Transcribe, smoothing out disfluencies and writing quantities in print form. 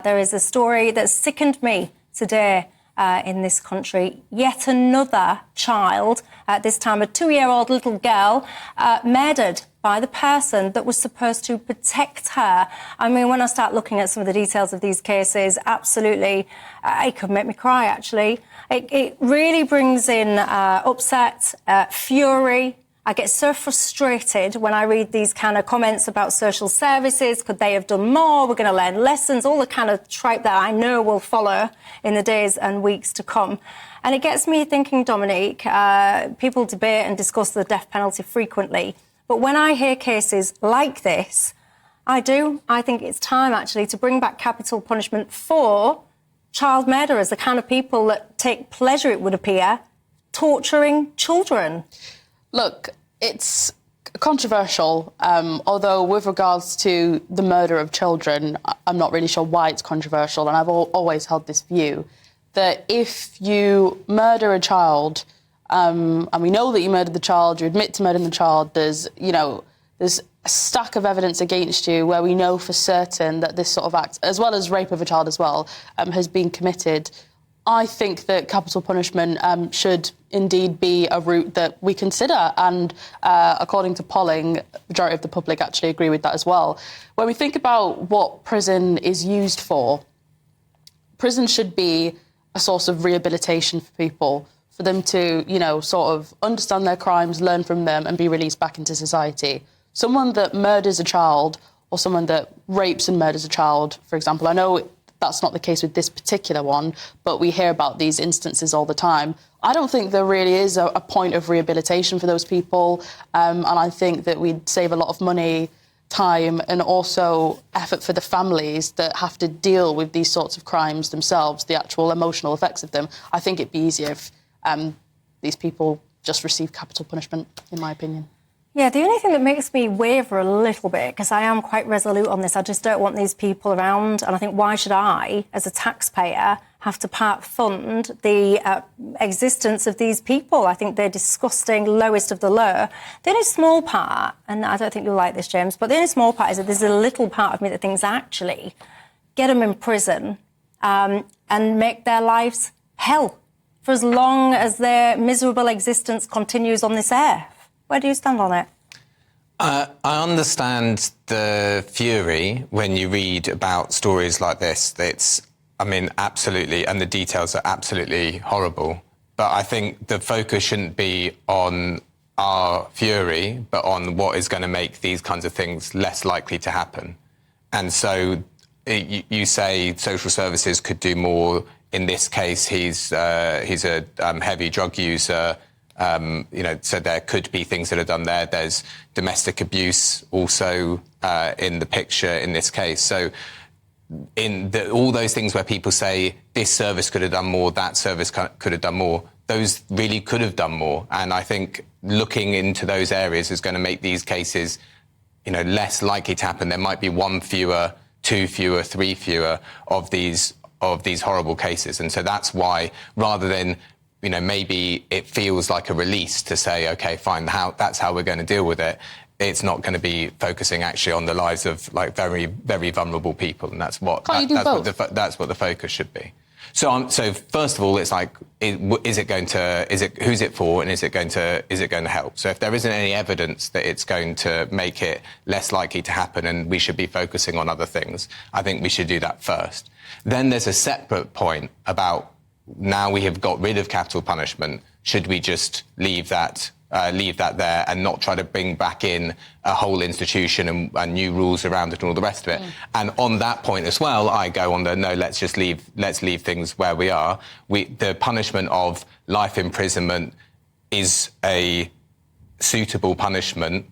There is a story that sickened me today in this country. Yet another child, this time a 2-year-old little girl, murdered by the person that was supposed to protect her. I mean, when I start looking at some of the details of these cases, absolutely, it could make me cry, actually. It really brings in upset, fury. I get so frustrated when I read these kind of comments about social services. Could they have done more? We're going to learn lessons, all the kind of tripe that I know will follow in the days and weeks to come. And it gets me thinking, Dominique, people debate and discuss the death penalty frequently. But when I hear cases like this, I think it's time, actually, to bring back capital punishment for child murderers, the kind of people that take pleasure, it would appear, torturing children. Look, it's controversial, although with regards to the murder of children, I'm not really sure why it's controversial, and I've always held this view that if you murder a child, and we know that you murdered the child, you admit to murdering the child, there's a stack of evidence against you where we know for certain that this sort of act, as well as rape of a child as well, has been committed. I think that capital punishment should indeed be a route that we consider, and according to polling, the majority of the public actually agree with that as well. When we think about what prison is used for, prison should be a source of rehabilitation for people, for them to, sort of understand their crimes, learn from them and be released back into society. Someone that murders a child or someone that rapes and murders a child, for example, I know that's not the case with this particular one, but we hear about these instances all the time. I don't think there really is a point of rehabilitation for those people, and I think that we'd save a lot of money, time, and also effort for the families that have to deal with these sorts of crimes themselves, the actual emotional effects of them. I think it'd be easier if these people just receive capital punishment, in my opinion. Yeah, the only thing that makes me waver a little bit, because I am quite resolute on this, I just don't want these people around. And I think, why should I, as a taxpayer, have to part fund the existence of these people? I think they're disgusting, lowest of the low. The only small part, and I don't think you'll like this, James, but the only small part is that there's a little part of me that thinks, actually, get them in prison and make their lives hell for as long as their miserable existence continues on this earth. Where do you stand on it? I understand the fury when you read about stories like this. Absolutely, and the details are absolutely horrible. But I think the focus shouldn't be on our fury, but on what is going to make these kinds of things less likely to happen. And so you say social services could do more. In this case, he's a heavy drug user. So there could be things that are done there. There's domestic abuse also in the picture in this case. So all those things where people say this service could have done more, that service could have done more, those really could have done more. And I think looking into those areas is going to make these cases, less likely to happen. There might be 1 fewer, 2 fewer, 3 fewer of these horrible cases. And so that's why, rather than maybe it feels like a release to say, OK, fine, that's how we're going to deal with it. It's not going to be focusing actually on the lives of very, very vulnerable people. And that's what the focus should be. So first of all, it's like, who's it for, and is it going to help? So if there isn't any evidence that it's going to make it less likely to happen and we should be focusing on other things, I think we should do that first. Then there's a separate point about, now we have got rid of capital punishment, should we just leave that there and not try to bring back in a whole institution and new rules around it and all the rest of it? And on that point as well, I go on no, let's leave things where we are. The punishment of life imprisonment is a suitable punishment